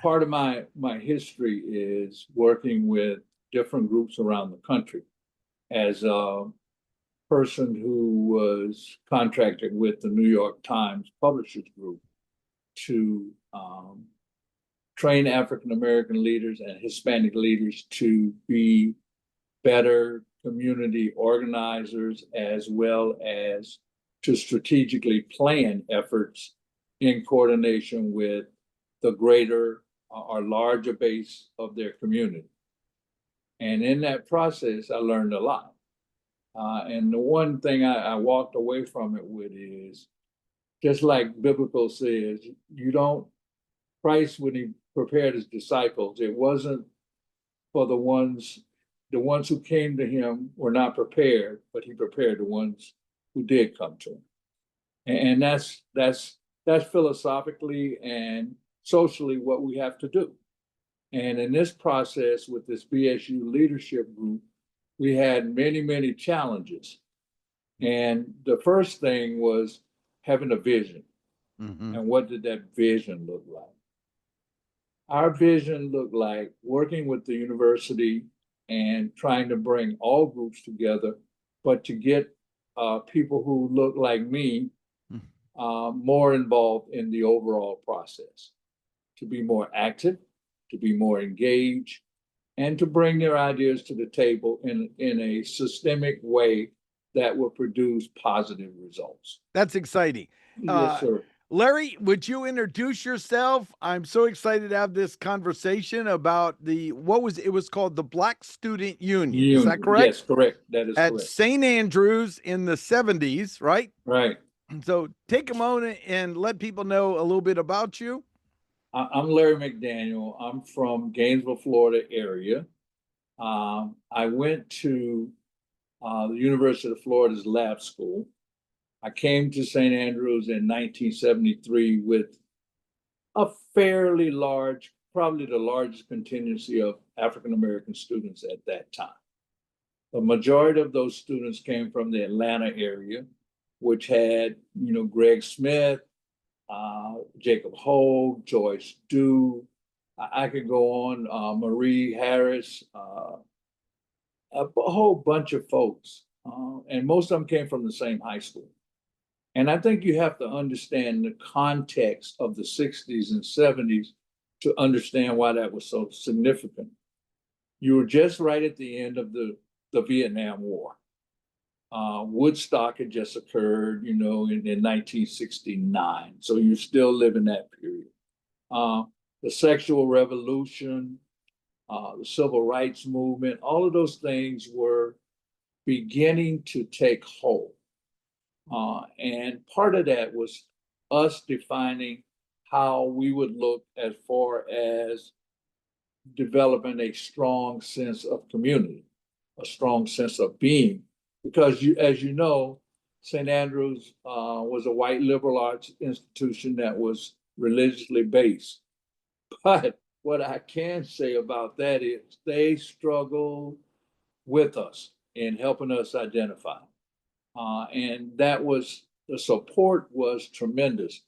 part of my history is working with different groups around the country as a person who was contracted with the New York Times Publishers Group to train African American leaders and Hispanic leaders to be better community organizers, as well as to strategically plan efforts in coordination with the greater or larger base of their community. And in that process, I learned a lot. And the one thing I walked away from it with is, just like biblical says, you don't, Christ, when he prepared his disciples, it wasn't for the ones who came to him were not prepared, but he prepared the ones who did come to him. And that's philosophically and socially what we have to do. And in this process with this BSU leadership group, we had many, many challenges. And the first thing was having a vision. Mm-hmm. And what did that vision look like? Our vision looked like working with the university and trying to bring all groups together, but to get people who look like me more involved in the overall process, to be more active, to be more engaged, and to bring their ideas to the table in a systemic way that will produce positive results. That's exciting. Yes, sir. Larry, would you introduce yourself? I'm so excited to have this conversation about it was called the Black Student Union. Is that correct? Yes, correct. That is at correct. St. Andrews in the 70s, right? Right. So take a moment and let people know a little bit about you. I'm Larry McDaniel. I'm from Gainesville, Florida area. I went to the University of Florida's lab school. I came to St. Andrews in 1973 with a fairly large, probably the largest contingency of African American students at that time. The majority of those students came from the Atlanta area, which had, Greg Smith, Jacob Hogue, Joyce Dew. I could go on, Marie Harris, a whole bunch of folks. And most of them came from the same high school. And I think you have to understand the context of the 60s and 70s to understand why that was so significant. You were just right at the end of the Vietnam War. Woodstock had just occurred, in 1969. So you still live in that period. The sexual revolution, the civil rights movement, all of those things were beginning to take hold. And part of that was us defining how we would look as far as developing a strong sense of community, a strong sense of being. Because as you know, St. Andrews was a white liberal arts institution that was religiously based. But what I can say about that is they struggled with us in helping us identify. And the support was tremendous.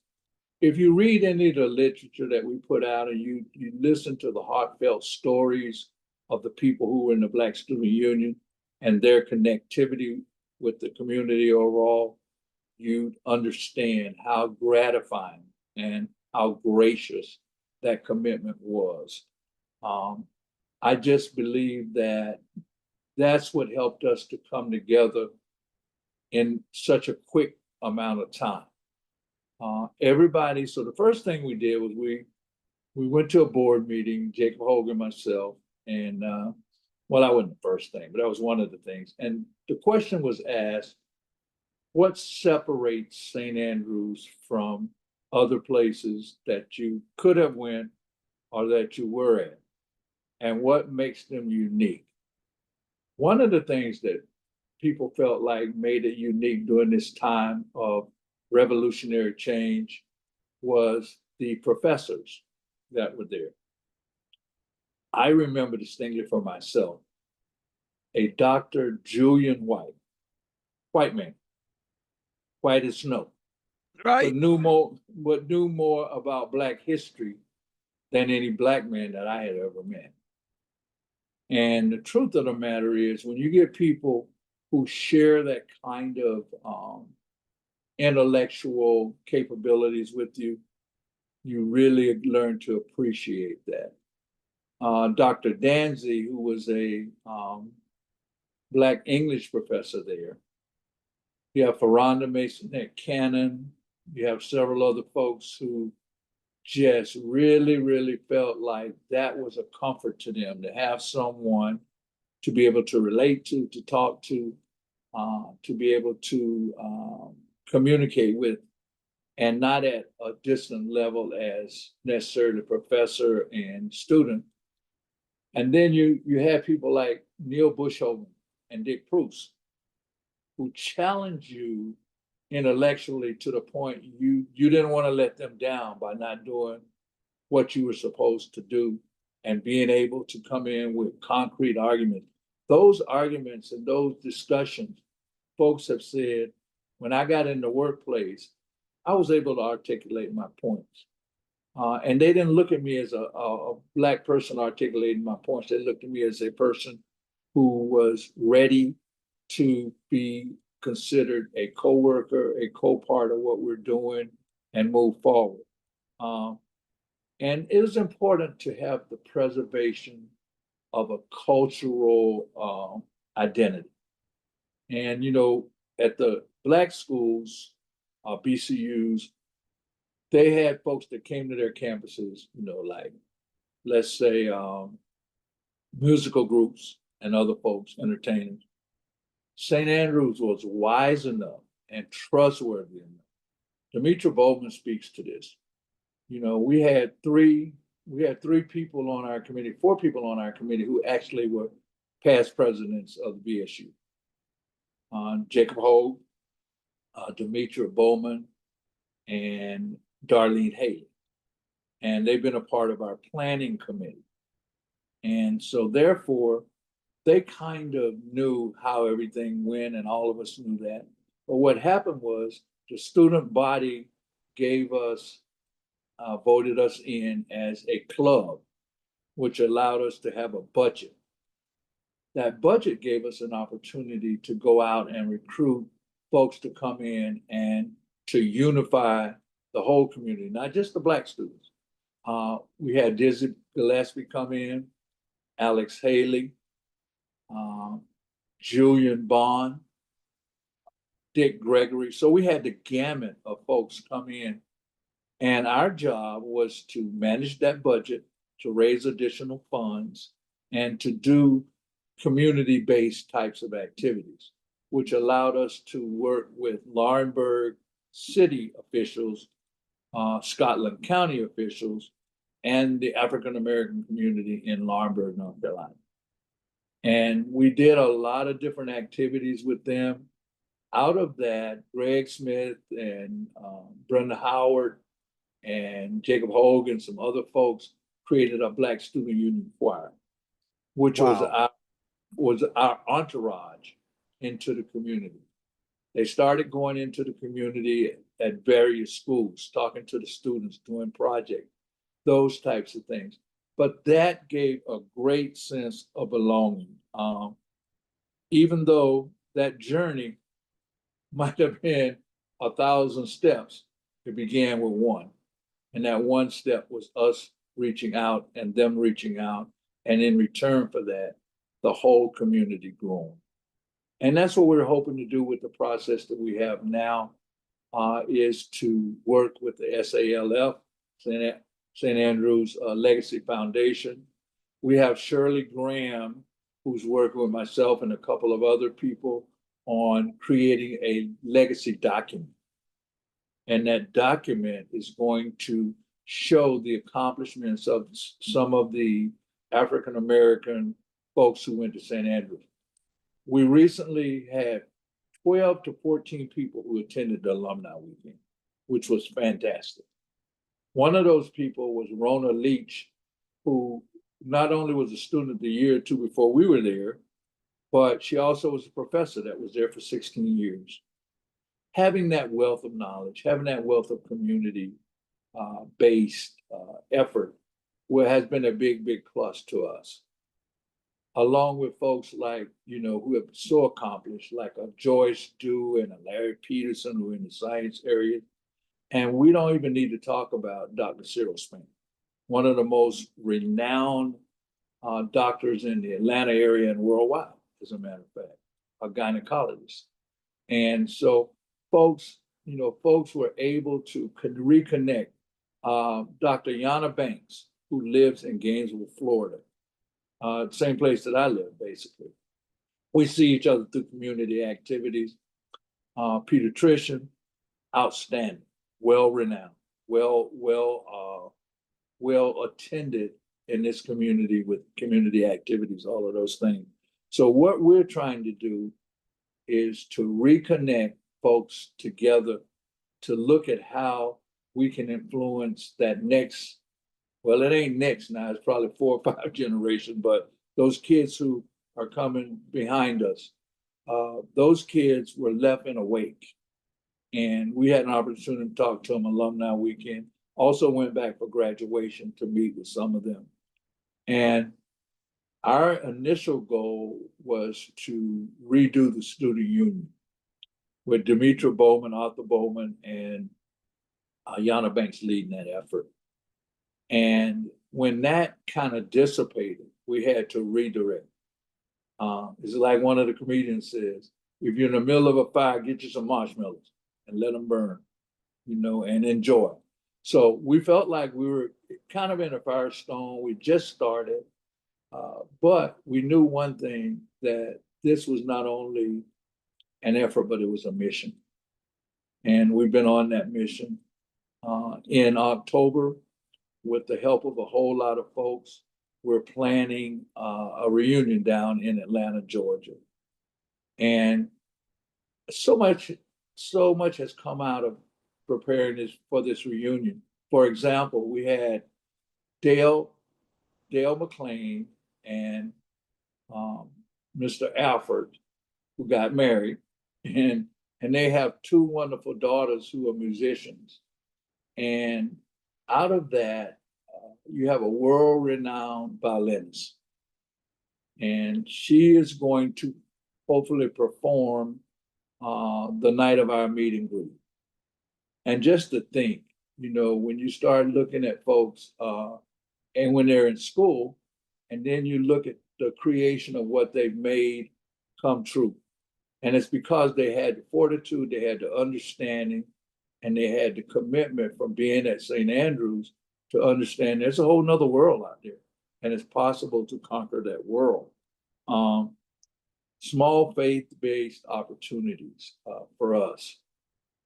If you read any of the literature that we put out and you listen to the heartfelt stories of the people who were in the Black Student Union and their connectivity with the community overall, you'd understand how gratifying and how gracious that commitment was. I just believe that that's what helped us to come together in such a quick amount of time. So the first thing we did was we went to a board meeting, Jacob Hogue and myself, and well, that wasn't the first thing, but that was one of the things. And the question was asked, what separates St. Andrews from other places that you could have went or that you were at? And what makes them unique? One of the things that people felt like made it unique during this time of revolutionary change was the professors that were there. I remember distinctly for myself, a Dr. Julian white man, white as snow, right? But knew more about Black history than any Black man that I had ever met. And the truth of the matter is, when you get people who share that kind of intellectual capabilities with you, you really learn to appreciate that. Dr. Danzy, who was a Black English professor there. You have Ferranda Mason Cannon. You have several other folks who just really, really felt like that was a comfort to them, to have someone to be able to relate to talk to be able to communicate with, and not at a distant level as necessarily professor and student. And then you have people like Neil Bushhoven and Dick Proust, who challenge you intellectually to the point you didn't want to let them down by not doing what you were supposed to do and being able to come in with concrete arguments. Those arguments and those discussions, folks have said, when I got in the workplace, I was able to articulate my points. And they didn't look at me as a Black person articulating my points. They looked at me as a person who was ready to be considered a co-worker, a co-part of what we're doing, and move forward. And it is important to have the preservation of a cultural identity. And, you know, at the Black schools, BCUs, they had folks that came to their campuses, you know, like, let's say, musical groups and other folks, entertainers. St. Andrews was wise enough and trustworthy enough. Demetra Bowman speaks to this. You know, we had three people on our committee, 4 people on our committee who actually were past presidents of the BSU. Jacob Hogue, Demetra Bowman, and Darlene Haley. And they've been a part of our planning committee. And so therefore, they kind of knew how everything went, and all of us knew that. But what happened was the student body gave us, voted us in as a club, which allowed us to have a budget. That budget gave us an opportunity to go out and recruit folks to come in and to unify the whole community, not just the Black students. We had Dizzy Gillespie come in, Alex Haley, Julian Bond, Dick Gregory. So we had the gamut of folks come in. And our job was to manage that budget, to raise additional funds, and to do community-based types of activities, which allowed us to work with Laurinburg city officials, Scotland County officials, and the African-American community in Laurinburg, North Carolina. And we did a lot of different activities with them. Out of that, Greg Smith and Brenda Howard and Jacob Hogue and some other folks created a Black Student Union Choir, which was our entourage into the community. They started going into the community at various schools, talking to the students, doing projects, those types of things. But that gave a great sense of belonging. Even though that journey might have been 1,000 steps, it began with one. And that one step was us reaching out and them reaching out. And in return for that, the whole community growing. And that's what we're hoping to do with the process that we have now, is to work with the SALF, St. Andrews Legacy Foundation. We have Shirley Graham, who's working with myself and a couple of other people on creating a legacy document. And that document is going to show the accomplishments of some of the African-American folks who went to St. Andrews. We recently had 12 to 14 people who attended the Alumni Weekend, which was fantastic. One of those people was Rona Leach, who not only was a student the year or two before we were there, but she also was a professor that was there for 16 years. Having that wealth of knowledge, having that wealth of community based effort has been a big, big plus to us. Along with folks like, who have so accomplished, like a Joyce Dew and a Larry Peterson, who are in the science area. And we don't even need to talk about Dr. Cyril Spain, one of the most renowned doctors in the Atlanta area and worldwide, as a matter of fact, a gynecologist. And so folks were able to reconnect. Dr. Yana Banks, who lives in Gainesville, Florida, same place that I live, basically. We see each other through community activities. Pediatrician, outstanding, well-renowned, well attended in this community with community activities, all of those things. So what we're trying to do is to reconnect folks together to look at how we can influence that next, well, it ain't next now, it's probably 4 or 5 generations, but those kids who are coming behind us, those kids were left in a wake. And we had an opportunity to talk to them Alumni Weekend. Also went back for graduation to meet with some of them. And our initial goal was to redo the student union with Demetra Bowman, Arthur Bowman, and Yana Banks leading that effort. And when that kind of dissipated, we had to redirect. It's like one of the comedians says, if you're in the middle of a fire, get you some marshmallows and let them burn, and enjoy. So we felt like we were kind of in a firestone. We just started, but we knew one thing, that this was not only an effort, but it was a mission. And we've been on that mission. In October, with the help of a whole lot of folks, we're planning a reunion down in Atlanta, Georgia. And so much has come out of preparing for this reunion. For example, we had Dale McLean and Mr. Alford, who got married, and they have 2 wonderful daughters who are musicians. And out of that, you have a world-renowned violinist, and she is going to hopefully perform the night of our meet and greet. And just to think, when you start looking at folks, and when they're in school, and then you look at the creation of what they've made come true. And it's because they had the fortitude, they had the understanding, and they had the commitment from being at St. Andrews to understand there's a whole nother world out there, and it's possible to conquer that world. Small faith-based opportunities for us.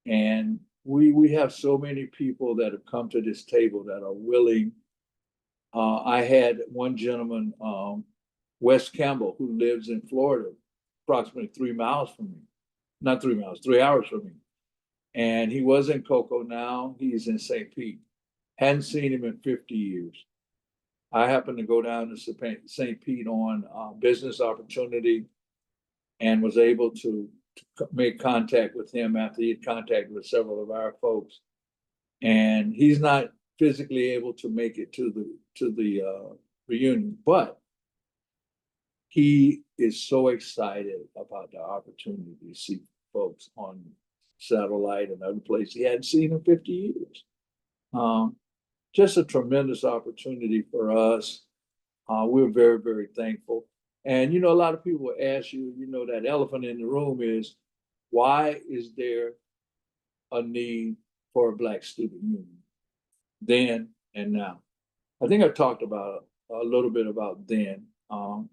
And we have so many people that have come to this table that are willing. I had one gentleman, Wes Campbell, who lives in Florida, approximately 3 miles from me. Not 3 miles, 3 hours from me. And he was in Cocoa, now he's in St. Pete. Hadn't seen him in 50 years. I happened to go down to St. Pete on business opportunity, and was able to make contact with him after he had contacted with several of our folks. And he's not physically able to make it to the reunion, but he is so excited about the opportunity to see folks on satellite and other places he hadn't seen in 50 years. Just a tremendous opportunity for us. We're very, very thankful. And, a lot of people ask you, that elephant in the room is, why is there a need for a Black student union then and now? I think I talked about a little bit about then. But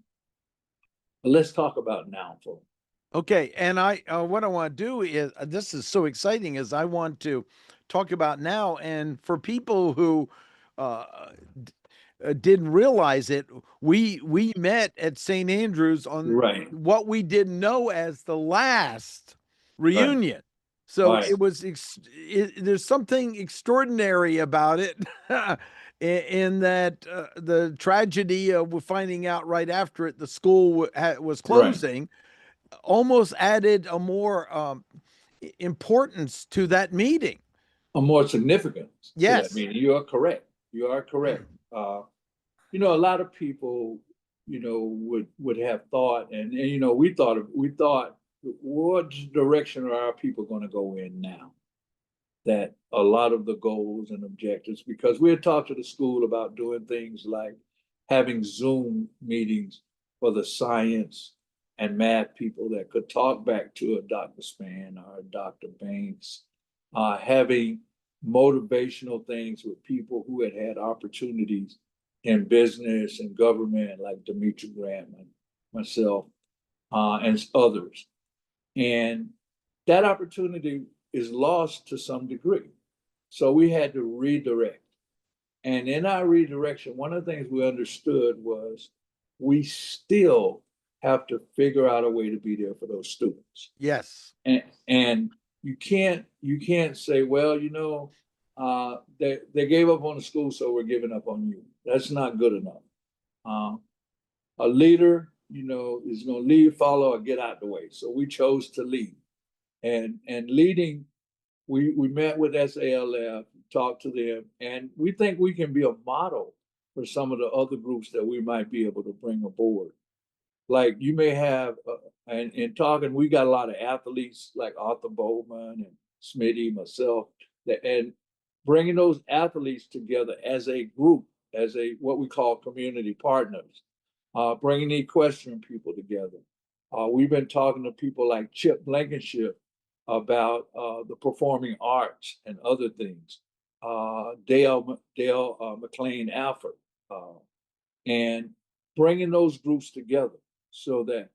let's talk about now, folks. Okay, and what I want to do is, this is so exciting, is I want to talk about now, and for people who didn't realize it, we met at St. Andrews on what we didn't know as the last reunion. So it was there's something extraordinary about it in that the tragedy of finding out right after it the school was closing almost added a more importance to that meeting. A more significance Yes. to that meeting. You are correct. You are correct. a lot of people, would have thought, and we thought, what direction are our people going to go in now? That a lot of the goals and objectives, because we had talked to the school about doing things like having Zoom meetings for the science and math people that could talk back to a Dr. Spann or a Dr. Banks, having motivational things with people who had had opportunities in business and government, like Demetri Grant, myself, and others. And that opportunity is lost to some degree. So we had to redirect. And in our redirection, one of the things we understood was we still have to figure out a way to be there for those students. Yes. And you can't say, well, they gave up on the school, so we're giving up on you. That's not good enough. A leader, is going to lead, follow, or get out the way. So we chose to lead. And leading, we met with SALF, talked to them, and we think we can be a model for some of the other groups that we might be able to bring aboard. Like you may have, and in talking, we got a lot of athletes like Arthur Bowman and Smitty, myself, and bringing those athletes together as a group, as what we call community partners, bringing the equestrian people together. We've been talking to people like Chip Blankenship about the performing arts and other things. Dale McLean Alford, and bringing those groups together so that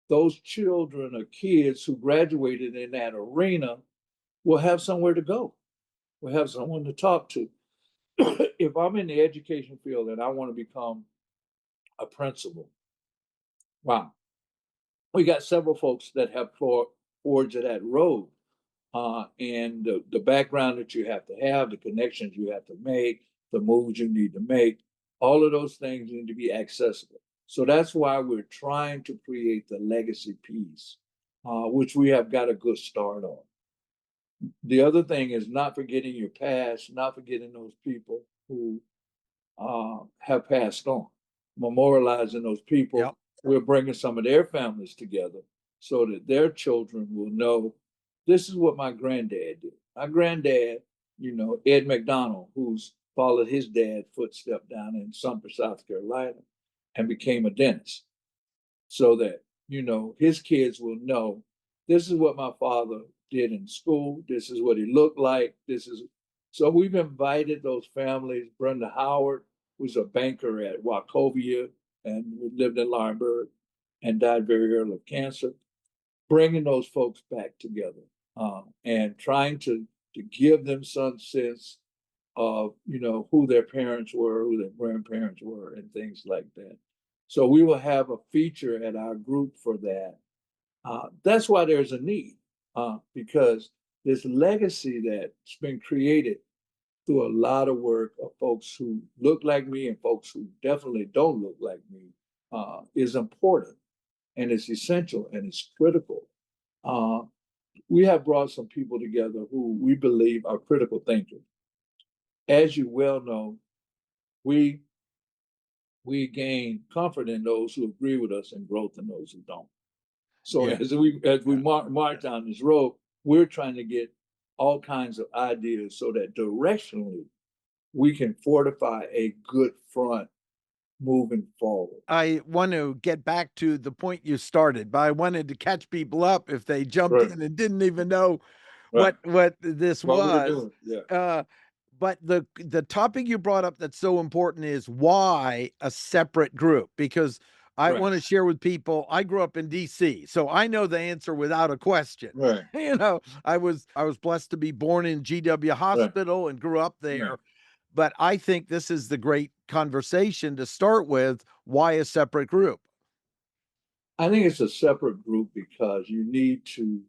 those children or kids who graduated in that arena will have somewhere to go, will have someone to talk to. If I'm in the education field and I want to become a principal, wow, we got several folks that have forged that road. And the background that you have to have, the connections you have to make, the moves you need to make, all of those things need to be accessible. So that's why we're trying to create the legacy piece, which we have got a good start on. The other thing is not forgetting your past, not forgetting those people who have passed on, memorializing those people. Yep. We're bringing some of their families together so that their children will know this is what my granddad did. My granddad, Ed McDonald, who's followed his dad's footstep down in Sumter, South Carolina, and became a dentist. So that, his kids will know this is what my father did in school. This is what he looked like. So we've invited those families. Brenda Howard was a banker at Wachovia and lived in Laurinburg and died very early of cancer. Bringing those folks back together and trying to give them some sense of, who their parents were, who their grandparents were, and things like that. So we will have a feature at our group for that. That's why there's a need, because this legacy that's been created through a lot of work of folks who look like me and folks who definitely don't look like me is important, and it's essential, and it's critical. We have brought some people together who we believe are critical thinkers. As you well know, we gain comfort in those who agree with us and growth in those who don't. So as we march down this road, we're trying to get all kinds of ideas so that directionally we can fortify a good front moving forward. I want to get back to the point you started, but I wanted to catch people up if they jumped in and didn't even know what this was. But the topic you brought up that's so important is why a separate group, because I want to share with people, I grew up in DC, so I know the answer without a question. I was blessed to be born in GW Hospital and grew up there. But I think this is the great conversation to start with. Why a separate group? I think it's a separate group because you need to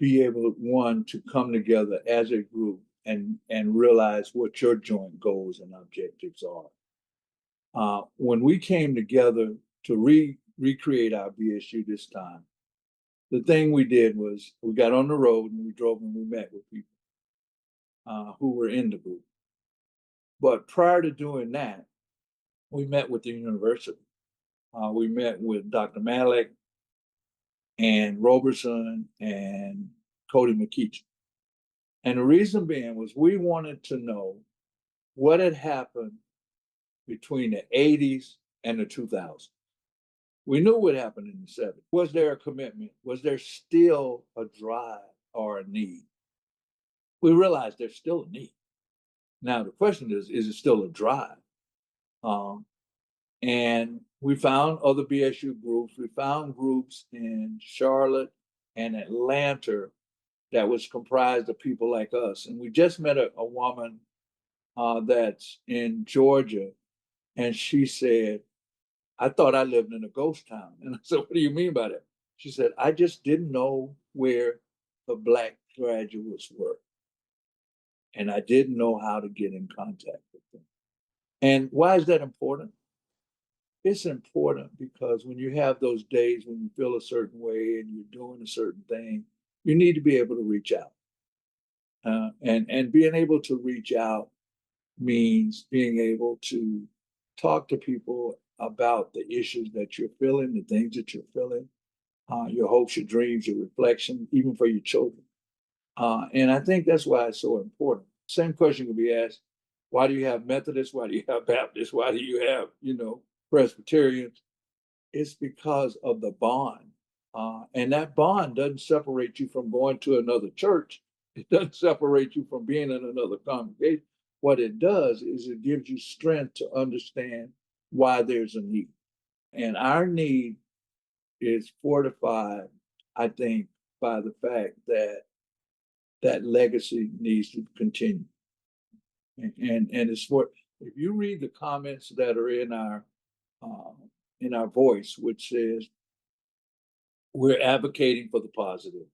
be able, one, to come together as a group and realize what your joint goals and objectives are. When we came together to recreate our BSU this time, the thing we did was we got on the road and we drove and we met with people who were in the group. But prior to doing that, we met with the university. We met with Dr. Malik and Roberson and Cody McKeach. And the reason being was we wanted to know what had happened between the 80s and the 2000s. We knew what happened in the 70s. Was there a commitment? Was there still a drive or a need? We realized there's still a need. Now, the question is it still a drive? And we found other BSU groups. We found groups in Charlotte and Atlanta that was comprised of people like us. And we just met a woman that's in Georgia, and she said, I thought I lived in a ghost town. And I said, what do you mean by that? She said, I just didn't know where the Black graduates were. And I didn't know how to get in contact with them. And why is that important? It's important because when you have those days when you feel a certain way and you're doing a certain thing, you need to be able to reach out. And being able to reach out means being able to talk to people about the issues that you're feeling, the things that you're feeling, your hopes, your dreams, your reflection, even for your children. And I think that's why it's so important. Same question could be asked, why do you have Methodists? Why do you have Baptists? Why do you have, Presbyterians? It's because of the bond. And that bond doesn't separate you from going to another church. It doesn't separate you from being in another congregation. What it does is it gives you strength to understand why there's a need. And our need is fortified, I think, by the fact that that legacy needs to continue. And it's for, if you read the comments that are in our voice, which says we're advocating for the positive,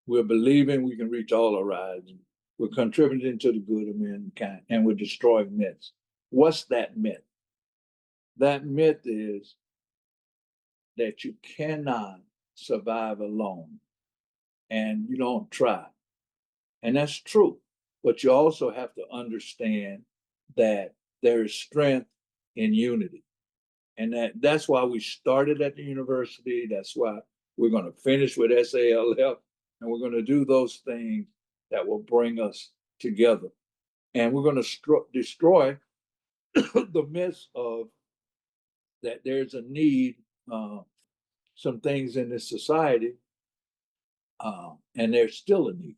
we're believing we can reach all horizons, we're contributing to the good of mankind, and we're destroying myths. What's that myth? That myth is that you cannot survive alone and you don't try. And that's true. But you also have to understand that there is strength in unity. And that's why we started at the university. That's why we're going to finish with SALF. And we're going to do those things that will bring us together. And we're going to destroy the myths of that there's a need, some things in this society, and there's still a need.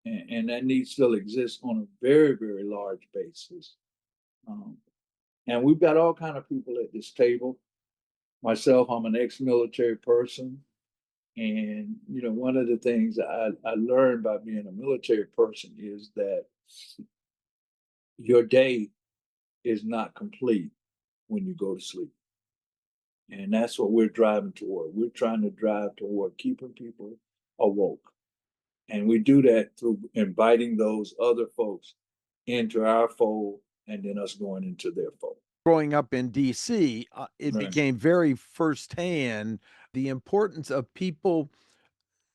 And that need still exists on a very, very large basis. And we've got all kind of people at this table. Myself, I'm an ex-military person. And, one of the things I learned by being a military person is that your day is not complete when you go to sleep. And that's what we're driving toward. We're trying to drive toward keeping people awoke. And we do that through inviting those other folks into our fold and then us going into their fold. Growing up in DC, it Right. became very firsthand the importance of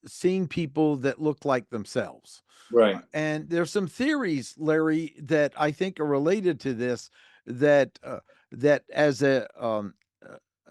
seeing people that look like themselves. Right. And there's some theories, Larry, that I think are related to this, that that as a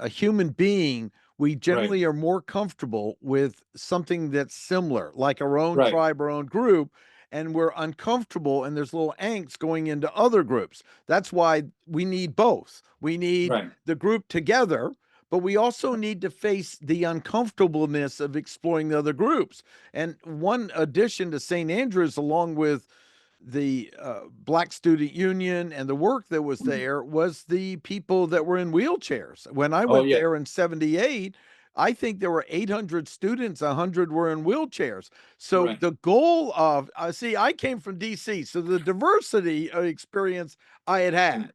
human being, we generally are more comfortable with something that's similar, like our own tribe, our own group, and we're uncomfortable and there's little angst going into other groups. That's why we need both. We need the group together, but we also need to face the uncomfortableness of exploring the other groups. And one addition to St. Andrews, along with the Black Student Union and the work that was there, was the people that were in wheelchairs. When I went there in 78, I think there were 800 students, 100 were in wheelchairs. So the goal of, I came from DC, so the diversity experience I had,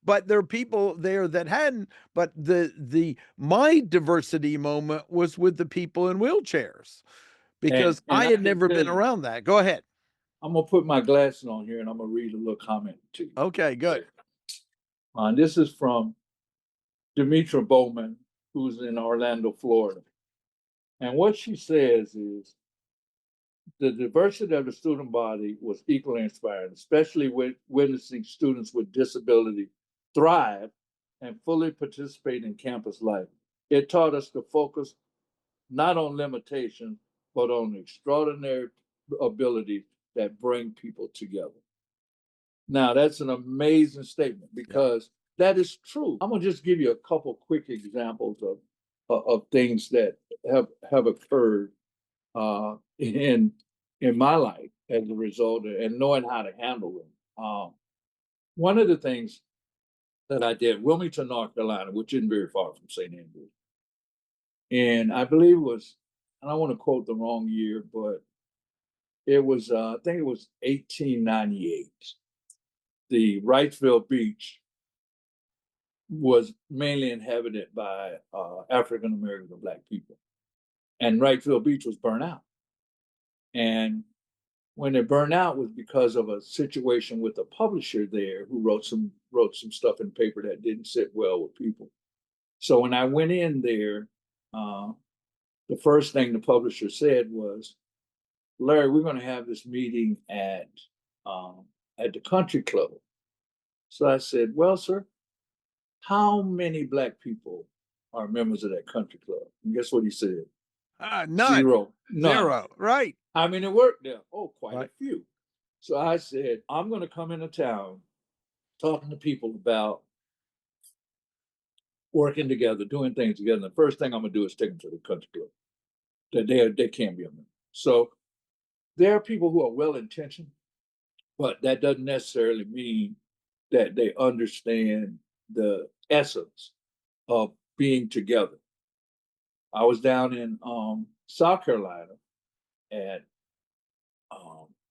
but there are people there that hadn't, but my diversity moment was with the people in wheelchairs because I had never been around that. Go ahead. I'm going to put my glasses on here and I'm going to read a little comment to you. Okay, good. This is from Demetra Bowman, who's in Orlando, Florida. And what she says is, the diversity of the student body was equally inspiring, especially with witnessing students with disability thrive and fully participate in campus life. It taught us to focus not on limitations, but on extraordinary abilities that bring people together. Now, that's an amazing statement because that is true. I'm gonna just give you a couple quick examples of things that have occurred in my life as a result of, and knowing how to handle them. One of the things that I did, Wilmington, North Carolina, which isn't very far from St. Andrews, and I believe it was, I don't want to quote the wrong year, but it was, I think it was 1898. The Wrightsville Beach was mainly inhabited by African Americans and Black people, and Wrightsville Beach was burnt out. And when it burned out was because of a situation with a publisher there who wrote some stuff in paper that didn't sit well with people. So when I went in there, the first thing the publisher said was, "Larry, we're going to have this meeting at the country club." So I said, "Well, sir, how many Black people are members of that country club?" And guess what he said? None. Zero. None. Zero. Right. I mean, it worked there. Oh, quite Right. a few. So I said, I'm going to come into town talking to people about working together, doing things together. And the first thing I'm going to do is take them to the country club. That they can't be a member. So there are people who are well-intentioned, but that doesn't necessarily mean that they understand the essence of being together. I was down in South Carolina at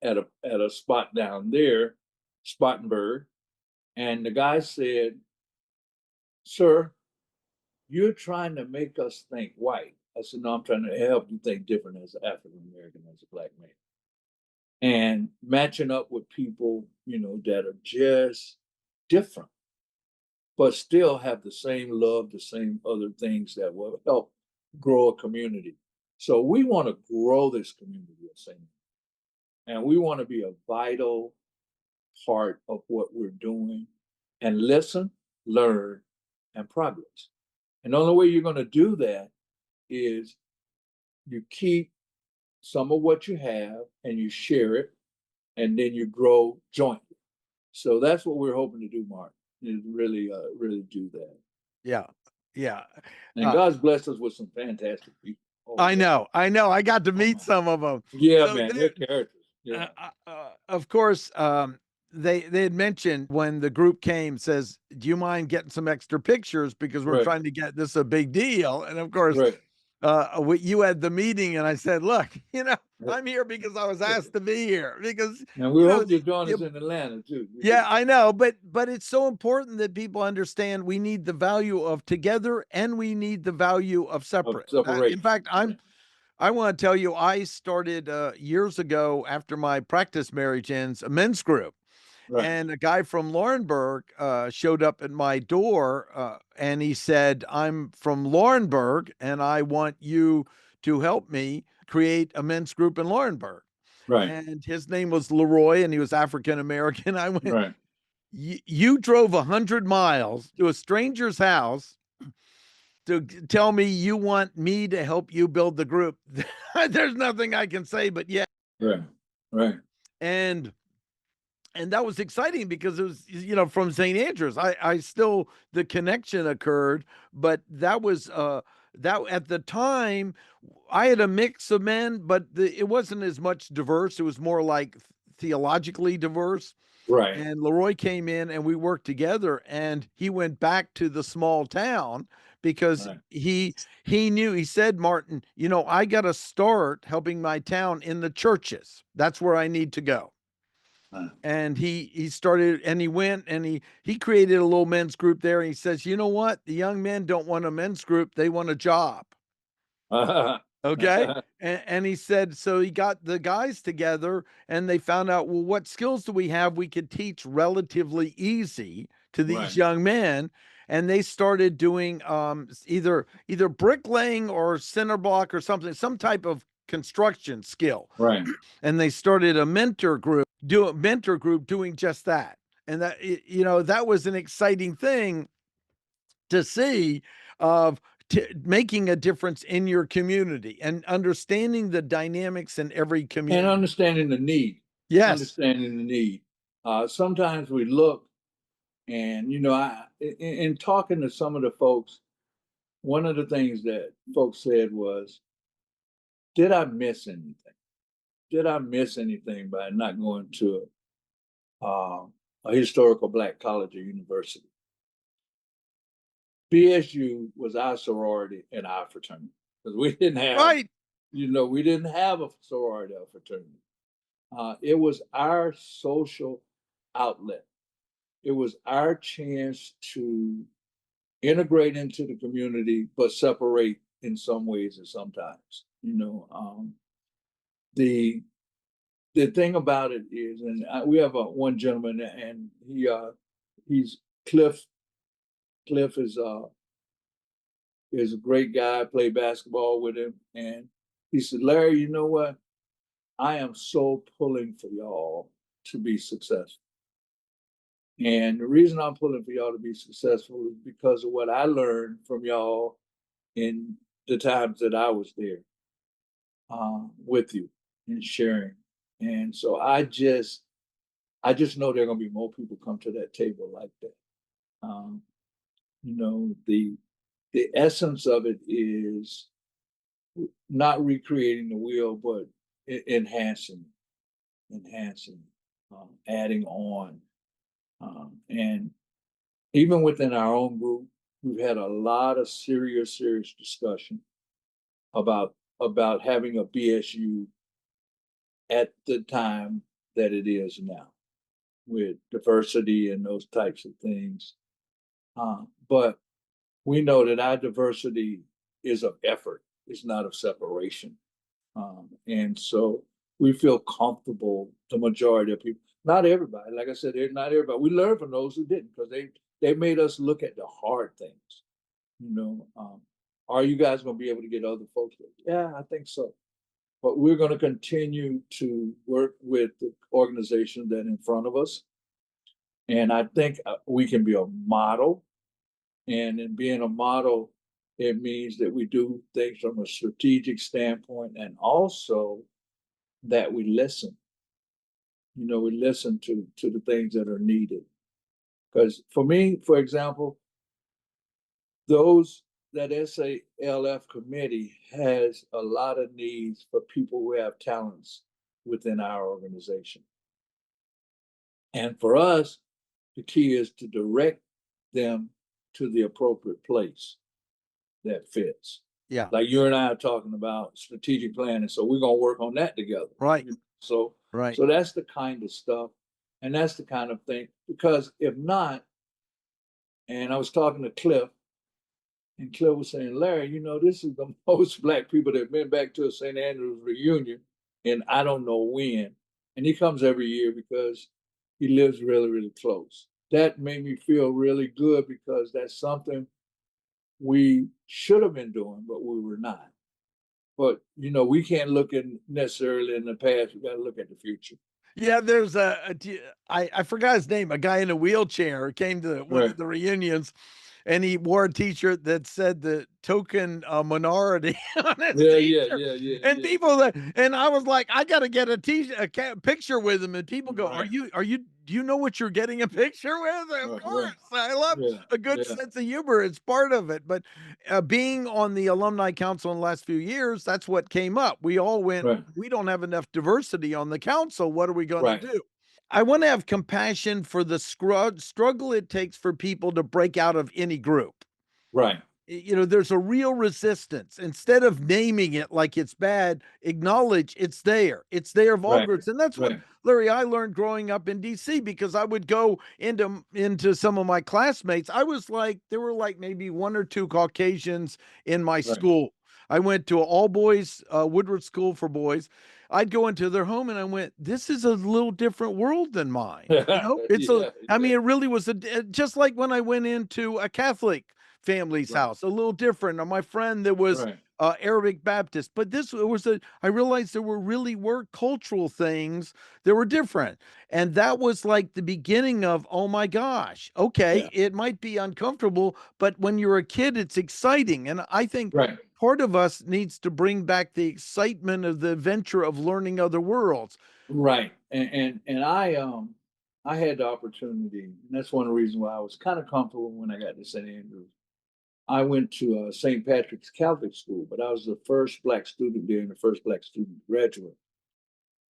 a spot down there, Spartanburg, and the guy said, "Sir, you're trying to make us think white." I said, "No, I'm trying to help you think different as an African American, as a Black man." And matching up with people, that are just different, but still have the same love, the same other things that will help grow a community. So we want to grow this community at St. And we want to be a vital part of what we're doing and listen, learn, and progress. And the only way you're going to do that is you keep some of what you have and you share it, and then you grow jointly. So that's what we're hoping to do, Mark, is really do that. Yeah. Yeah. And God's blessed us with some fantastic people. I know. I got to meet some of them. Yeah, so man, they're characters. Yeah. Of course, they had mentioned when the group came, says, "Do you mind getting some extra pictures because we're trying to get this a big deal?" And of course, you had the meeting, and I said, "Look, I'm here because I was asked to be here because." And we hope you join us in Atlanta too. Yeah, I know, but it's so important that people understand we need the value of together and we need the value of separate. In fact, I want to tell you, I started years ago after my practice marriage ends, a men's group. Right. And a guy from Laurinburg showed up at my door and he said, "I'm from Laurinburg and I want you to help me create a men's group in Laurinburg." Right. And his name was Leroy and he was African American. I went, right. You drove 100 miles to a stranger's house to tell me you want me to help you build the group. There's nothing I can say, but yeah. Right. Right. And that was exciting because it was, from St. Andrews. I still, the connection occurred, but that was, that at the time I had a mix of men, but it wasn't as much diverse. It was more like theologically diverse. Right. And Leroy came in and we worked together, and he went back to the small town because he knew, he said, "Martin, I got to start helping my town in the churches. That's where I need to go." And he started, and he went and he created a little men's group there. And he says, "You know what? The young men don't want a men's group. They want a job." Okay. And he said, so he got the guys together and they found out, well, what skills do we have we could teach relatively easy to these young men? And they started doing either bricklaying or cinder block or something, some type of construction skill. Right. And they started a mentor group doing just that. And that, you know, that was an exciting thing to see, of making a difference in your community and understanding the dynamics in every community. And understanding the need. Yes. Understanding the need. Sometimes we look and, you know, in talking to some of the folks, one of the things that folks said was, did I miss anything? Did I miss anything by not going to a historical Black college or university? BSU was our sorority and our fraternity, because we didn't have, Right. you know, we didn't have a sorority or fraternity. It was our social outlet. It was our chance to integrate into the community, but separate in some ways and sometimes. You know, the thing about it is, and we have one gentleman, and he's Cliff. Cliff is a great guy. I played basketball with him, and he said, "Larry, you know what? I am so pulling for y'all to be successful. And the reason I'm pulling for y'all to be successful is because of what I learned from y'all in the times that I was there with you and sharing. And so I just know there are going to be more people come to that table like that. You know, the essence of it is not recreating the wheel, but enhancing, adding on. And even within our own group, we've had a lot of serious discussion about having a BSU at the time that it is now, with diversity and those types of things. But we know that our diversity is of effort, it's not of separation. And so we feel comfortable, the majority of people, not everybody, like I said, not everybody. We learned from those who didn't, because they made us look at the hard things. You know, are you guys going to be able to get other folks? Yeah, I think so. But we're going to continue to work with the organization that in front of us. And I think we can be a model. And in being a model, it means that we do things from a strategic standpoint, and also that we listen. You know, we listen to the things that are needed. Because for me, for example, that SALF committee has a lot of needs for people who have talents within our organization. And for us, the key is to direct them to the appropriate place that fits. Yeah. Like you and I are talking about strategic planning. So we're going to work on that together. Right. So that's the kind of stuff. And that's the kind of thing, because if not, and I was talking to Cliff, and Cliff was saying, Larry, you know, this is the most Black people that have been back to a St. Andrews reunion, and I don't know when. And he comes every year because he lives really, really close. That made me feel really good, because that's something we should have been doing, but we were not. But, you know, we can't look necessarily in the past. We got to look at the future. Yeah, there's I forgot his name, a guy in a wheelchair came to one of the reunions, and he wore a T-shirt that said the token minority on his T-shirt. Yeah. And people that, and I was like, I got to get a picture with him. And people go, are you, do you know what you're getting a picture with? Of course. I love a good sense of humor. It's part of it. But being on the Alumni Council in the last few years, that's what came up. We all went, we don't have enough diversity on the council. What are we going to do? I want to have compassion for the struggle it takes for people to break out of any group. Right. You know, there's a real resistance. Instead of naming it like it's bad, acknowledge it's there. It's there of all groups. And that's what, Larry, I learned growing up in DC, because I would go into some of my classmates. I was like, there were like maybe one or two Caucasians in my school. I went to an all boys Woodward School for Boys. I'd go into their home and I went, this is a little different world than mine. You know, it's I mean, it really was just like when I went into a Catholic family's house, a little different. Or my friend that was Arabic Baptist. But this was I realized there were cultural things that were different. And that was like the beginning of, oh my gosh, okay, it might be uncomfortable, but when you're a kid, it's exciting. And I think part of us needs to bring back the excitement of the adventure of learning other worlds. Right. And I had the opportunity, and that's one of the reasons why I was kind of comfortable when I got to St. Andrews. I went to St. Patrick's Catholic School, but I was the first Black student there and the first Black student to graduate.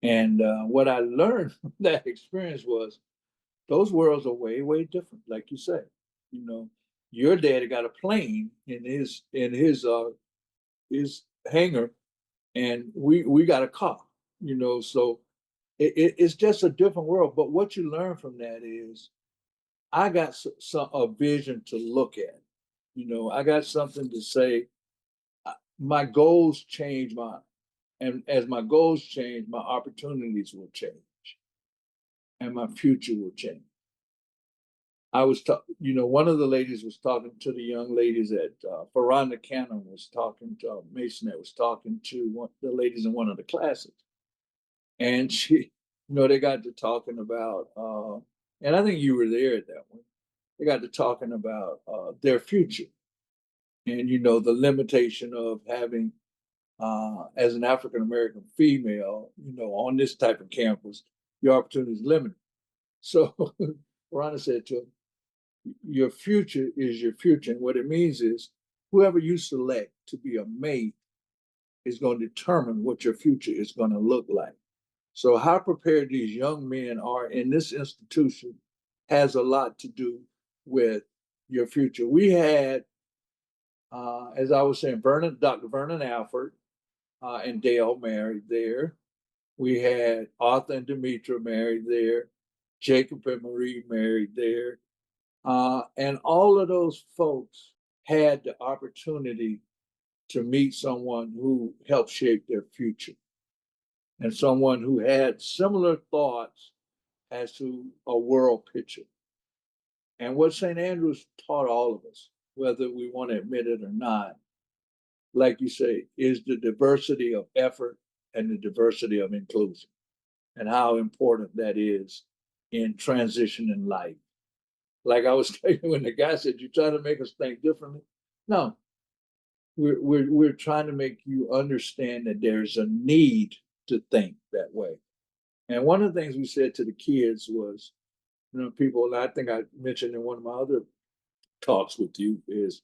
And what I learned from that experience was those worlds are way, way different. Like you say, you know, your daddy got a plane in his hangar, and we got a car. You know, so it's just a different world. But what you learn from that is I got a vision to look at. You know, I got something to say. My goals change and as my goals change, my opportunities will change and my future will change. I was you know, one of the ladies was talking to the young ladies at Farronda Cannon was talking to Mason was talking to the ladies in one of the classes. And she, you know, they got to talking about, and I think you were there at that one. They got to talking about their future and, you know, the limitation of having, as an African American female, you know, on this type of campus, your opportunity is limited. So Rhonda said to him, your future is your future. And what it means is whoever you select to be a mate is going to determine what your future is going to look like. So how prepared these young men are in this institution has a lot to do with your future. We had, as I was saying, Dr. Vernon Alford and Dale married there. We had Arthur and Demetra married there. Jacob and Marie married there. And all of those folks had the opportunity to meet someone who helped shape their future and someone who had similar thoughts as to a world picture. And what St. Andrews taught all of us, whether we want to admit it or not, like you say, is the diversity of effort and the diversity of inclusion and how important that is in transition in life. Like I was saying when the guy said, you try to make us think differently. No, we're trying to make you understand that there's a need to think that way. And one of the things we said to the kids was, you know, people, and I think I mentioned in one of my other talks with you, is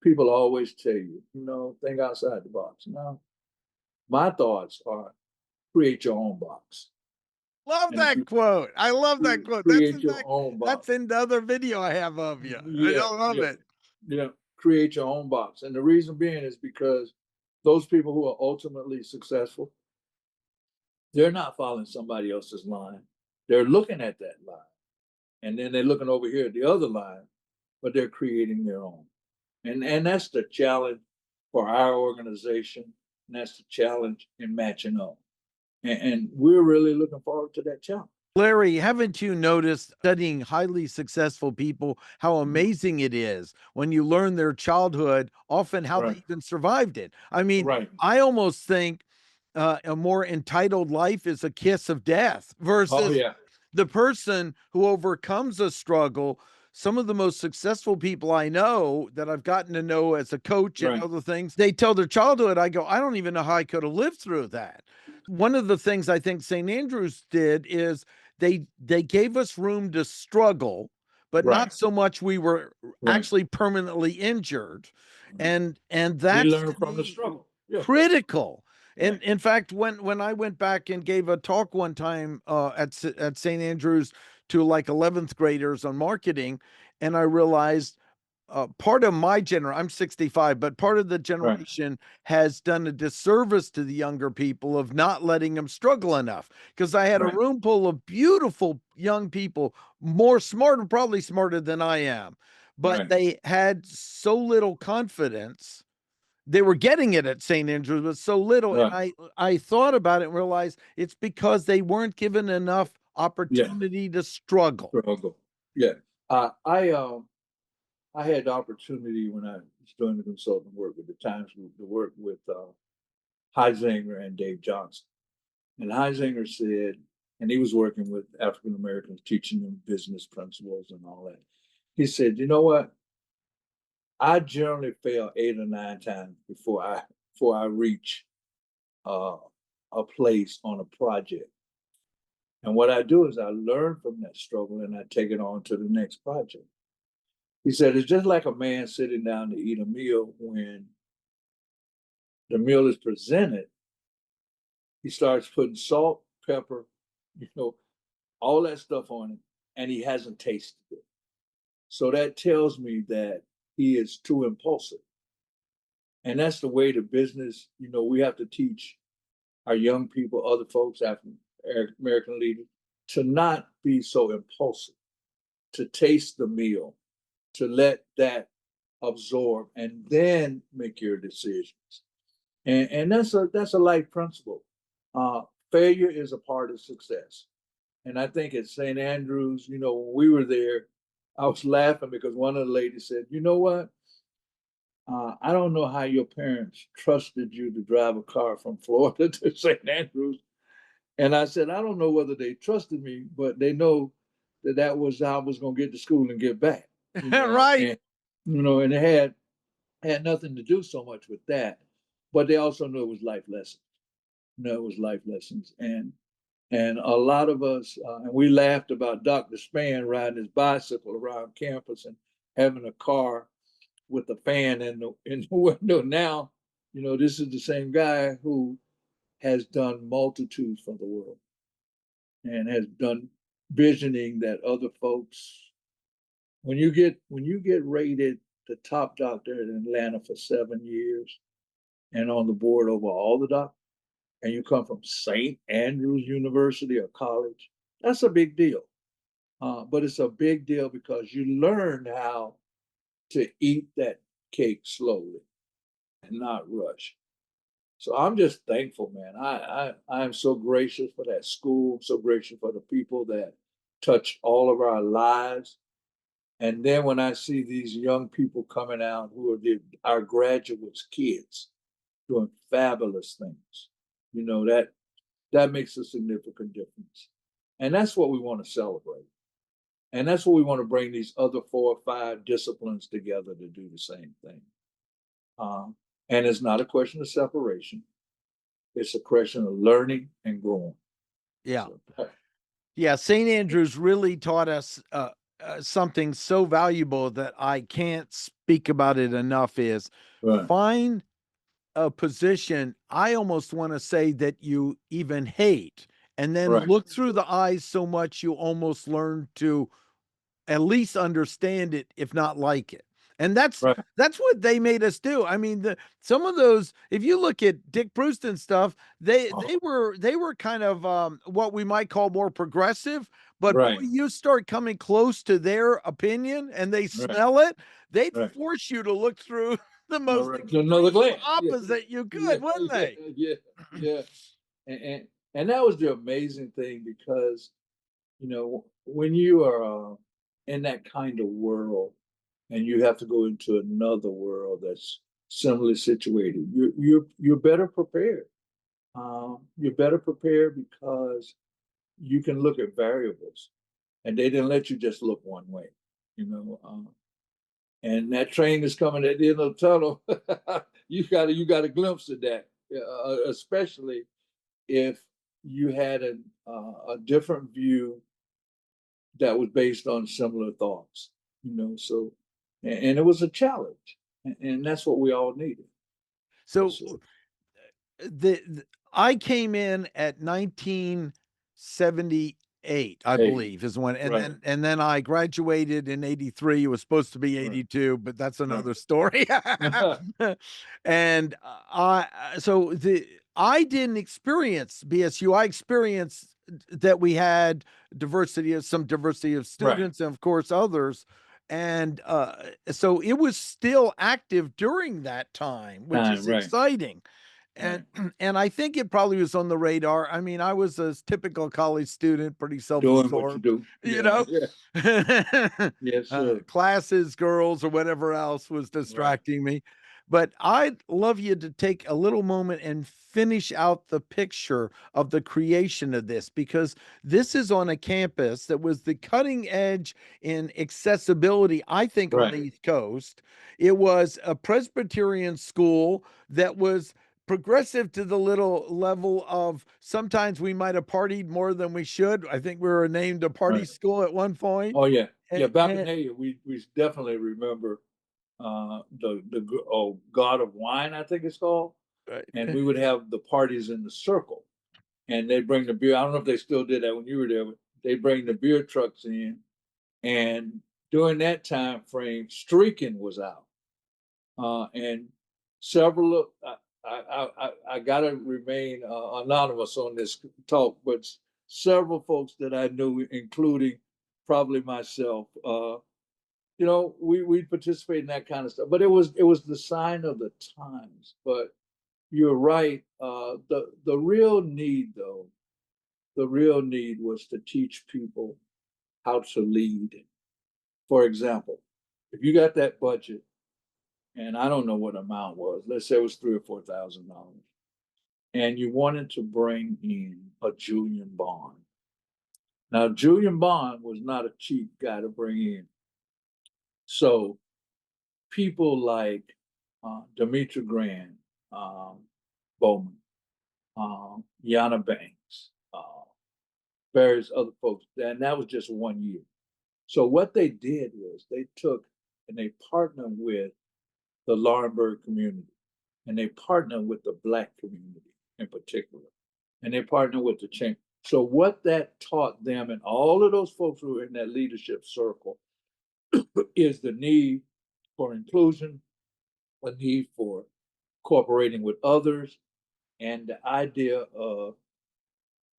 people always tell you, you know, think outside the box. No, my thoughts are create your own box. Love that quote. I love that quote. Create your own box. That's in the other video I have of you. Yeah, I love it. Yeah, create your own box. And the reason being is because those people who are ultimately successful, they're not following somebody else's line. They're looking at that line. And then they're looking over here at the other line, but they're creating their own. And that's the challenge for our organization. And that's the challenge in matching up. And we're really looking forward to that challenge. Larry, haven't you noticed studying highly successful people, how amazing it is when you learn their childhood, often how they even survived it? I mean, I almost think a more entitled life is a kiss of death versus the person who overcomes a struggle. Some of the most successful people I know that I've gotten to know as a coach and other things, they tell their childhood, I go, I don't even know how I could have lived through that. One of the things I think St. Andrews did is they gave us room to struggle, but not so much we were actually permanently injured. And that's we learn from the struggle. Critical. And in fact, when I went back and gave a talk one time at St. Andrews to like 11th graders on marketing, and I realized part of my generation, I'm 65, but part of the generation has done a disservice to the younger people of not letting them struggle enough. Because I had a room full of beautiful young people, probably smarter than I am, but they had so little confidence. They were getting it at St. Andrews, but so little. And I thought about it and realized it's because they weren't given enough opportunity to struggle. Yeah. I had the opportunity when I was doing the consultant work with the Times Group to work with Heisinger and Dave Johnson. And Heisinger said, and he was working with African Americans, teaching them business principles and all that. He said, you know what? I generally fail 8 or 9 times before I reach uh, a place on a project. And what I do is I learn from that struggle and I take it on to the next project. He said, it's just like a man sitting down to eat a meal. When the meal is presented, he starts putting salt, pepper, all that stuff on it, and he hasn't tasted it. So that tells me that he is too impulsive. And that's the way the business, we have to teach our young people, other folks, African American leaders, to not be so impulsive, to taste the meal, to let that absorb, and then make your decisions. And that's a life principle. Failure is a part of success. And I think at St. Andrews, when we were there, I was laughing because one of the ladies said, you know what? I don't know how your parents trusted you to drive a car from Florida to St. Andrews. And I said, I don't know whether they trusted me, but they know that was how I was going to get to school and get back. Right. And it had nothing to do so much with that, but they also knew it was life lessons. It was life lessons. And a lot of us, and we laughed about Dr. Spann riding his bicycle around campus and having a car with a fan in the window. Now, this is the same guy who has done multitudes for the world and has done visioning that other folks. When you get rated the top doctor in Atlanta for 7 years and on the board over all the doctors, and you come from St. Andrews University or college, that's a big deal. But it's a big deal because you learned how to eat that cake slowly and not rush. So I'm just thankful, man. I am so gracious for that school, so gracious for the people that touched all of our lives. And then when I see these young people coming out who are our graduates' kids doing fabulous things, that makes a significant difference. And that's what we want to celebrate. And that's what we want to bring these other 4 or 5 disciplines together to do the same thing. And it's not a question of separation. It's a question of learning and growing. Yeah. Yeah. St. Andrews really taught us something so valuable that I can't speak about it enough is find a position. I almost want to say that you even hate, and then look through the eyes so much you almost learn to at least understand it, if not like it. And that's what they made us do. I mean, some of those, if you look at Dick Bruce and stuff, they were kind of what we might call more progressive. But boy, you start coming close to their opinion and they smell it, they'd force you to look through the most opposite you could, wouldn't they? Yeah. And that was the amazing thing because, when you are in that kind of world and you have to go into another world that's similarly situated, you're better prepared. You're better prepared because you can look at variables, and they didn't let you just look one way, and that train is coming at the end of the tunnel. you got a glimpse of that, especially if you had a different view that was based on similar thoughts, so, and it was a challenge, and that's what we all needed. So I came in at 1978, I believe, is when, and then I graduated in 83. It was supposed to be 82, but that's another story. And I didn't experience BSU. I experienced that we had some diversity of students, and of course others. And so it was still active during that time, which is exciting. And and I think it probably was on the radar. I mean, I was a typical college student, pretty Doing what you self-absorbed, do. you Yeah, know. yeah. Yes, sir. Classes, girls, or whatever else was Right, distracting me. But I'd love you to take a little moment and finish out the picture of the creation of this, because this is on a campus that was the cutting edge in accessibility, I think, on the right, East Coast. It was a Presbyterian school that was progressive to the little level of sometimes we might have partied more than we should. I think we were named a party right. school at one point. Oh, yeah. Yeah, And Baphomet, we definitely remember oh, God of Wine, I think it's called. And right. we would have the parties in the circle. And they'd bring the beer. I don't know if they still did that when you were there, but they'd bring the beer trucks in. And during that time frame, streaking was out. And several, I gotta remain anonymous on this talk, but several folks that I knew, including probably myself, we participate in that kind of stuff. But it was the sign of the times. But you're right. The real need, though, the real need was to teach people how to lead. For example, if you got that budget, and I don't know what amount was, let's say it was $3,000 or $4,000, and you wanted to bring in a Julian Bond. Now, Julian Bond was not a cheap guy to bring in. So people like Demetra Grand, um, Bowman, Yana Banks, various other folks, and that was just 1 year. So what they did was they took and they partnered with the Laurinburg community, and they partnered with the Black community in particular, and they partnered with the chamber. So what that taught them and all of those folks who were in that leadership circle is the need for inclusion, a need for cooperating with others, and the idea of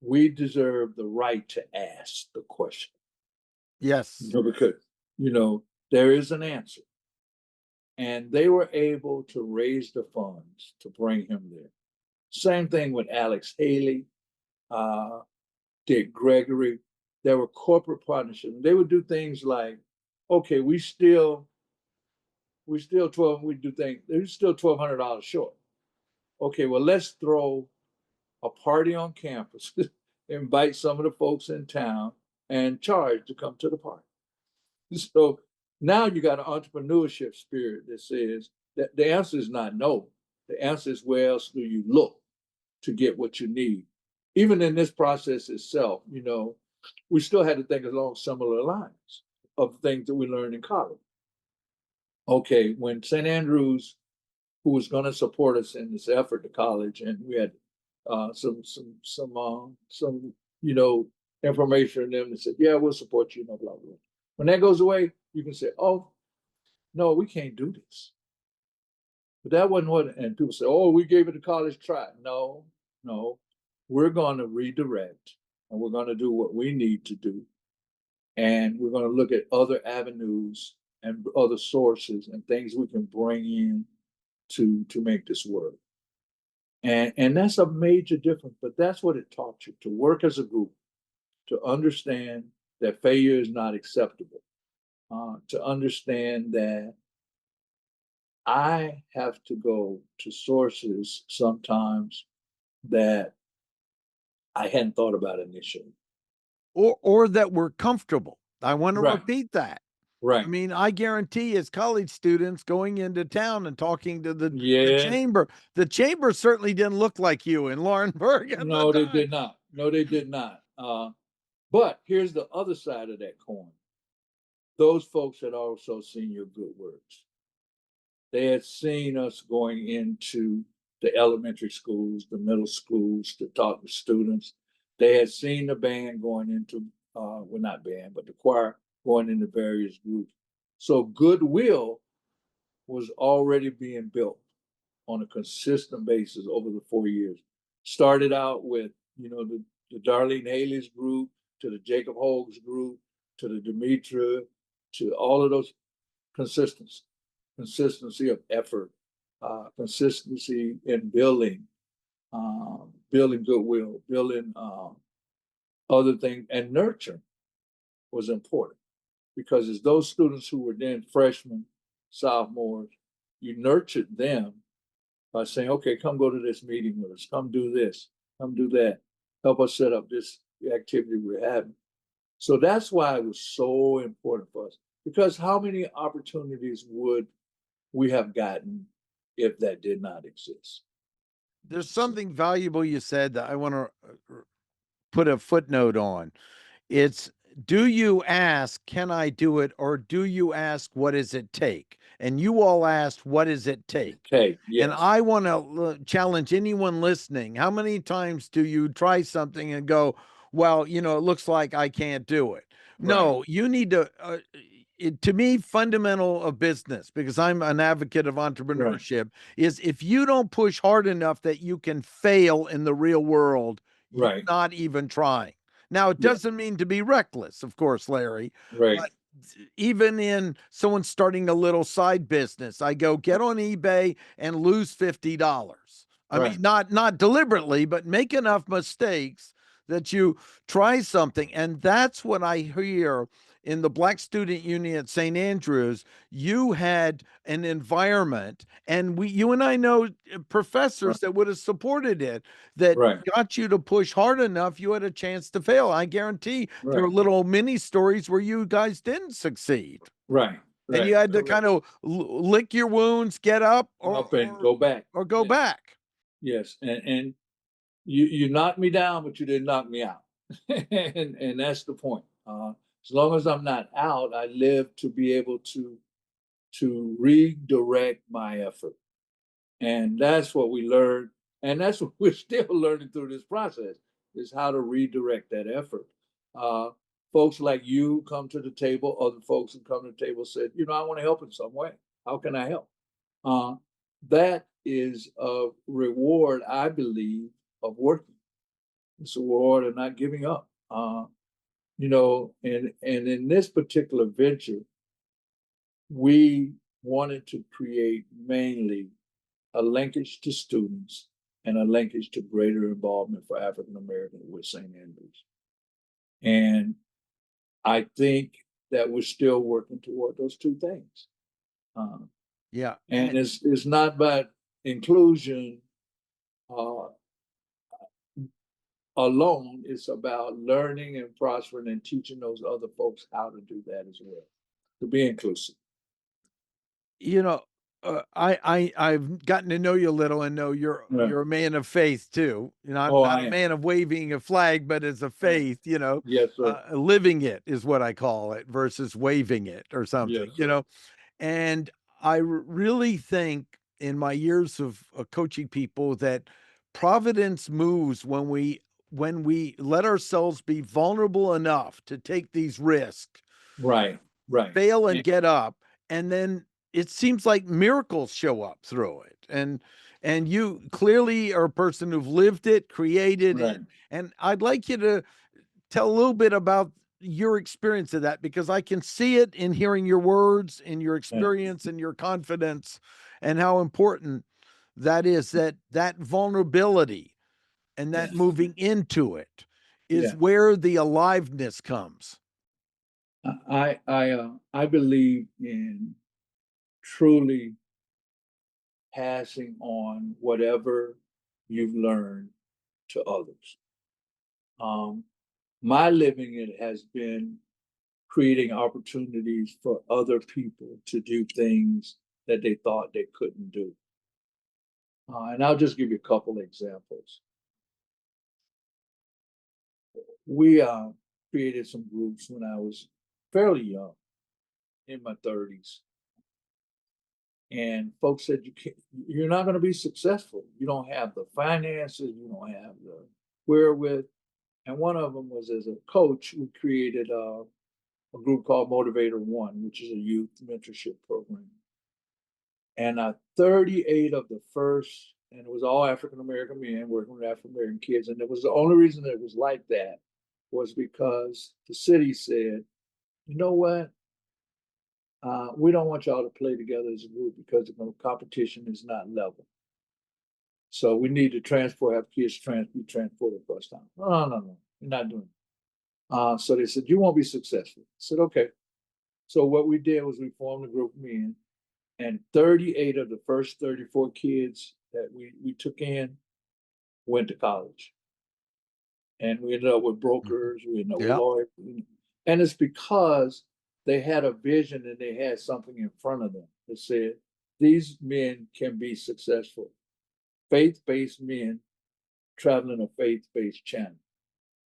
we deserve the right to ask the question. Yes. Because there is an answer. And they were able to raise the funds to bring him there. Same thing with Alex Haley, uh, Dick Gregory. There were corporate partnerships. They would do things like, okay, we still 12, we do things, they're still $1,200 short. Okay, well, let's throw a party on campus, invite some of the folks in town and charge to come to the party. So now you got an entrepreneurship spirit that says that the answer is not no. The answer is where else do you look to get what you need? Even in this process itself, we still had to think along similar lines of things that we learned in college. Okay, when St. Andrews, who was going to support us in this effort to college, and we had some information in them that said, yeah, we'll support you, blah, blah, blah. When that goes away, you can say, oh, no, we can't do this. But that wasn't what, and people say, oh, we gave it a college try. No, we're going to redirect and we're going to do what we need to do. And we're going to look at other avenues and other sources and things we can bring in to make this work. And that's a major difference, but that's what it taught you, to work as a group, to understand that failure is not acceptable, to understand that I have to go to sources sometimes that I hadn't thought about initially. Or that we're comfortable. I want to Right, repeat that. I right. mean, I guarantee as college students going into town and talking to the Yes. chamber certainly didn't look like you in Laurinburg at the No, they time. did not. No, they did not. But here's the other side of that coin. Those folks had also seen your good works. They had seen us going into the elementary schools, the middle schools to talk to students. They had seen the band going into, well, not band, but the choir going into various groups. So goodwill was already being built on a consistent basis over the 4 years. Started out with, the Darlene Haley's group, to the Jacob Hogue's group, to the Demetra, to all of those consistency of effort, consistency in building, building goodwill, building other things, and nurturing was important because it's those students who were then freshmen, sophomores, you nurtured them by saying, okay, come go to this meeting with us, come do this, come do that, help us set up this activity we're having. So that's why it was so important for us, because how many opportunities would we have gotten if that did not exist? There's something valuable you said that I want to put a footnote on. It's, do you ask, can I do it? Or do you ask, what does it take? And you all asked, what does it take? Okay, yes. And I want to challenge anyone listening. How many times do you try something and go, well, it looks like I can't do it? Right. No, you need to, to me, fundamental of business, because I'm an advocate of entrepreneurship, is if you don't push hard enough that you can fail in the real world, you're not even trying. Now, it doesn't mean to be reckless, of course, Larry. Right. But even in someone starting a little side business, I go get on eBay and lose $50. I mean, not deliberately, but make enough mistakes that you try something. And that's what I hear in the Black Student Union at St. Andrews. You had an environment, and you and I know professors that would have supported it, that got you to push hard enough, you had a chance to fail. I guarantee there are little mini stories where you guys didn't succeed. Right. And you had to kind of lick your wounds, get up, or go back. Or go back. Yes. And you knocked me down, but you didn't knock me out. and that's the point. As long as I'm not out, I live to be able to redirect my effort. And that's what we learned. And that's what we're still learning through this process, is how to redirect that effort. Folks like you come to the table, other folks who come to the table said, I want to help in some way. How can I help? That is a reward, I believe, of working. It's a reward of not giving up. And in this particular venture, we wanted to create mainly a linkage to students and a linkage to greater involvement for African Americans with St. Andrews. And I think that we're still working toward those two things. And it's not about inclusion alone. It's about learning and prospering and teaching those other folks how to do that as well, to be inclusive. I've gotten to know you a little and know you're a man of faith too. Not a man of waving a flag, but as a faith, Yes, sir. Living it is what I call it versus waving it or something, Yes, And I really think in my years of coaching people that providence moves when we let ourselves be vulnerable enough to take these risks, right, fail and get up, and then it seems like miracles show up through it. And you clearly are a person who've lived it, created it. And I'd like you to tell a little bit about your experience of that, because I can see it in hearing your words and your experience and your confidence, and how important that is, that vulnerability and that moving into it is where the aliveness comes. I believe in truly passing on whatever you've learned to others. My living it has been creating opportunities for other people to do things that they thought they couldn't do. And I'll just give you a couple examples. We created some groups when I was fairly young, in my 30s. And folks said, you're not going to be successful. You don't have the finances, you don't have the wherewith. And one of them was, as a coach, we created a group called Motivator One, which is a youth mentorship program. And 38 of the first, and it was all African American men working with African American kids. And it was the only reason that it was like that was because the city said, you know what? We don't want y'all to play together as a group because the competition is not level. So we need to have kids be transported across town. No, you're not doing it. So they said, you won't be successful. I said, okay. So what we did was we formed a group of men, and 38 of the first 34 kids that we took in went to college. And we ended up with brokers, we ended up with lawyers. And it's because they had a vision and they had something in front of them that said, these men can be successful. Faith-based men traveling a faith-based channel.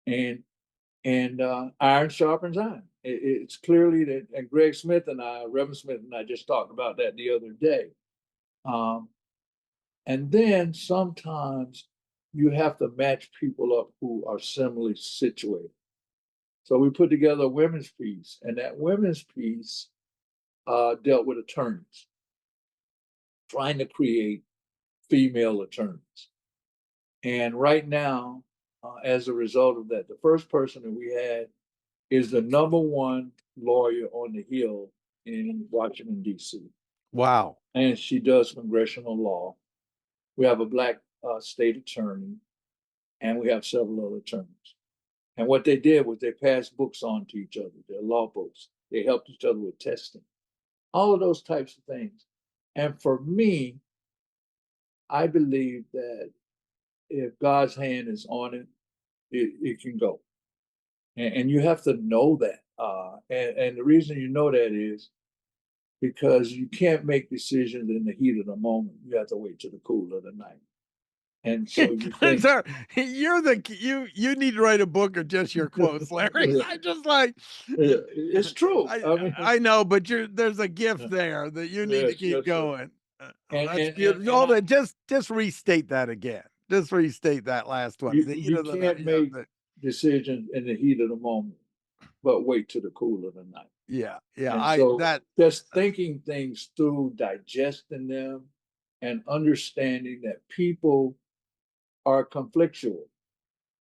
And iron sharpens iron. It's clearly that, and Reverend Smith and I just talked about that the other day. And then sometimes you have to match people up who are similarly situated. So we put together a women's piece, and that women's piece dealt with attorneys, trying to create female attorneys. And right now, as a result of that, the first person that we had is the #1 lawyer on the Hill in Washington, D.C. Wow. And she does congressional law. We have a Black state attorney, and we have several other attorneys. And what they did was they passed books on to each other, their law books. They helped each other with testing, all of those types of things. And for me, I believe that if God's hand is on it, it can go. And you have to know that. And the reason you know that is because you can't make decisions in the heat of the moment. You have to wait till the cool of the night. And so you think, you need to write a book of just your quotes, Larry. I just like it's true. I know, but there's a gift there that you need to keep going. That's beautiful. Just restate that again. Just restate that last one. You can't make decisions in the heat of the moment, but wait till the cool of the night. Yeah. Just thinking things through, digesting them, and understanding that people are conflictual.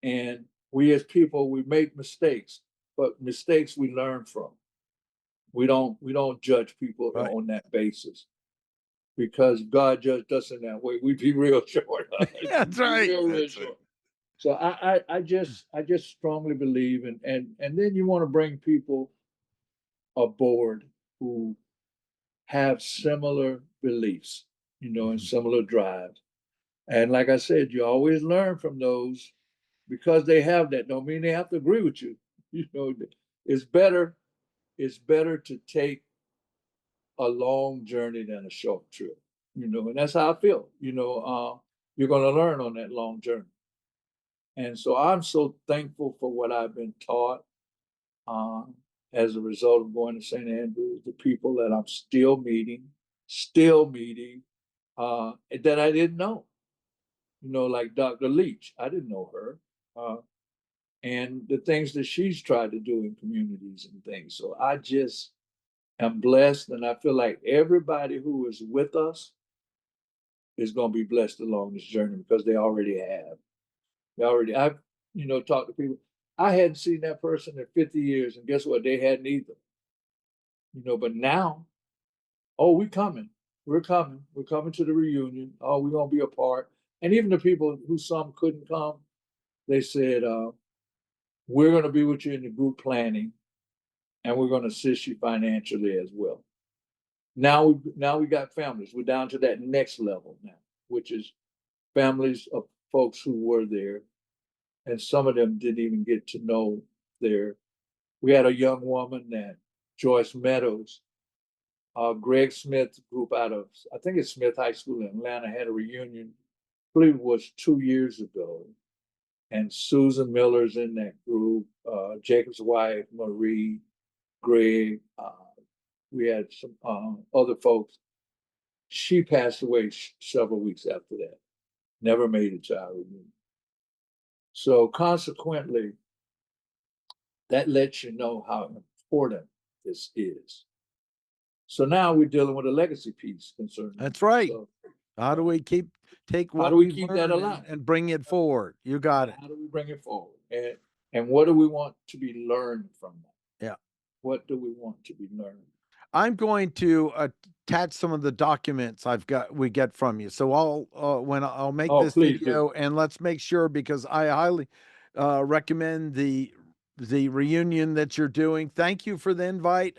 And we as people, we make mistakes, but mistakes we learn from. We don't judge people on that basis. Because God judged us in that way, we'd be real short. That's right. Real short. So I just strongly believe and then you want to bring people aboard who have similar beliefs, and similar drives. And like I said, you always learn from those because they have that. Don't mean they have to agree with you. It's better to take a long journey than a short trip. And that's how I feel. You're going to learn on that long journey. And so I'm so thankful for what I've been taught as a result of going to St. Andrews, the people that I'm still meeting, that I didn't know. Like Dr. Leach, I didn't know her. And the things that she's tried to do in communities and things. So I just am blessed, and I feel like everybody who is with us is going to be blessed along this journey because they already have. I've talked to people. I hadn't seen that person in 50 years, and guess what? They hadn't either. But now, we're coming. We're coming to the reunion. We're going to be a part. And even the people who some couldn't come, they said, we're going to be with you in the group planning, and we're going to assist you financially as well. Now we got families. We're down to that next level now, which is families of folks who were there, and some of them didn't even get to know their. We had a young woman that Joyce Meadows, Greg Smith group out of, I think it's Smith High School in Atlanta, had a reunion. I believe it was 2 years ago, and Susan Miller's in that group. Jacob's wife, Marie, Greg. We had some other folks. She passed away several weeks after that. Never made it to our reunion. So consequently, that lets you know how important this is. So now we're dealing with a legacy piece concerning. That's right. So, how do we keep that alive and bring it forward? You got it. How do we bring it forward? And what do we want to be learned from that? Yeah. What do we want to be learned? I'm going to attach some of the documents we get from you. So I'll make Oh, this please do. video, and let's make sure, because I highly recommend the reunion that you're doing. Thank you for the invite.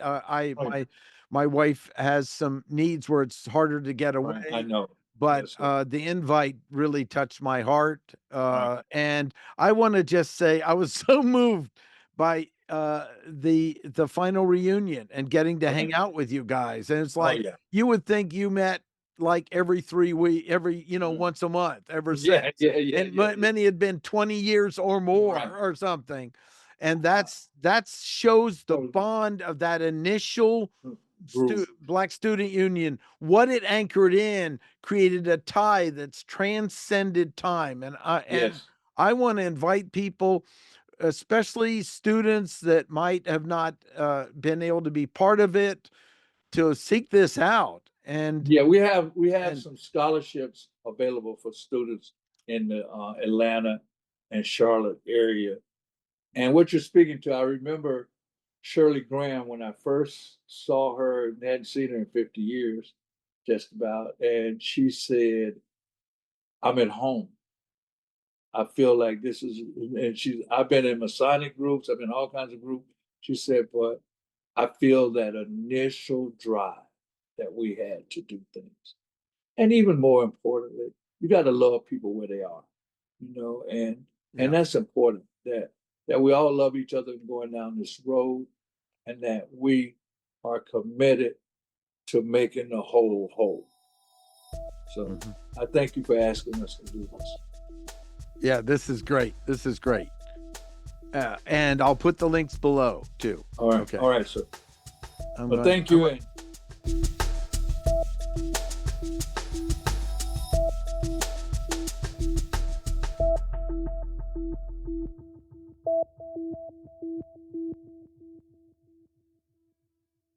My wife has some needs where it's harder to get away. Right, I know. But Yes, sir. the invite really touched my heart. Right. And I want to just say I was so moved by the final reunion and getting to hang Right. out with you guys. And it's Oh, like yeah. you would think you met like every 3 weeks, once a month ever since. And many had been 20 years or more Right. or something. And that shows the bond of that initial Black Student Union. What it anchored in created a tie that's transcended time. And I want to invite people, especially students that might have not been able to be part of it, to seek this out. And yeah, we have some scholarships available for students in the Atlanta and Charlotte area. And what you're speaking to, I remember Shirley Graham when I first saw her, and hadn't seen her in 50 years, just about. And she said, I'm at home. I feel like this is, and I've been in Masonic groups, I've been in all kinds of groups. She said, but I feel that initial drive that we had to do things. And even more importantly, you got to love people where they are, and that's important, that we all love each other going down this road, and that we are committed to making the whole. So I thank you for asking us to do this. Yeah, this is great. This is great. And I'll put the links below too. All right. Okay. All right, sir. Well, thank you.